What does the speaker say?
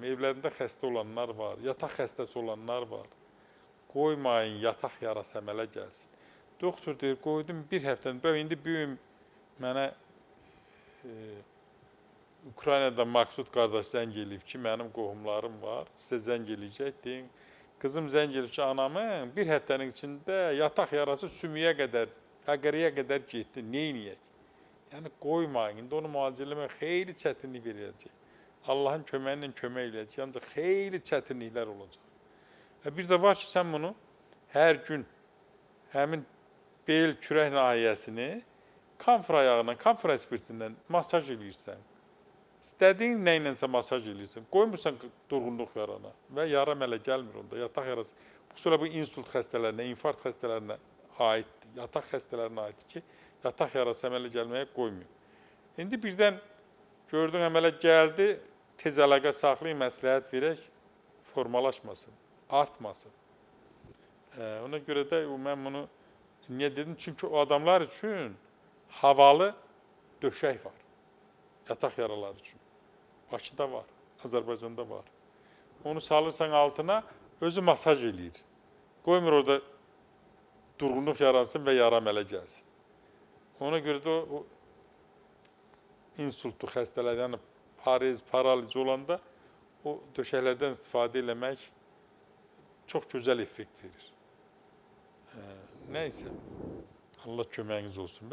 istəyirəm. Evlərində xəstə olanlar var, yataq xəstəsi olanlar var. Qoymayın yataq yarası əmələ gəlsin. Doktor deyir, qoydum bir həftədən. Bəli, indi büyüm mənə Ukraynadan Maksud qardaş zəng eləyib ki, mənim qohumlarım var, sizə zəng eləyəcək, deyin. Qızım zəng eləyib ki, anamın bir həftənin içində yataq yarası sümüyə qədər, fəqəriyə qədər getdi, neyniyək? Yəni, qoymayın, indi onu müalicə eləmək xeyli çətinlik verəcək. Allahın köməyi ilə kömək eləyəcək, ancaq xeyli çətinliklər olacaq. Bir də var ki, sən bunu hər gün həmin bel kürək nahiyəsini kamfer ayağından, kamfer spirtindən masaj eləyirsən. İstədiyin nə ilənsə masaj eləyirsən. Qoymursan durğunluq yarana və yara əmələ gəlmir onda. Yataq yarası. Xüsusilə bu insult xəstələrinə, infarkt xəstələrinə aiddir. Yataq xəstələrinə aiddir ki, yataq yarası əmələ gəlməyə qoymuyor. İndi birdən gördün əmələ gəldi, tez əlaqə saxlayın, məsləhət verək, formalaşmasın, artmasın. Ona görə də mən bunu niyə dedim? Çünki o adamlar üçün havalı döşək var. Yataq yaraları üçün. Bakıda var, Azərbaycanda var. Onu salırsan altına, özü masaj eləyir. Qoymur orada durğunluq yaransın və yara əmələ gəlsin. Ona görə də o insultlu xəstələr, yəni pariz, paraliz olanda o döşəklərdən istifadə eləmək çox gözəl effekt verir. Nəysə, Allah köməyiniz olsun.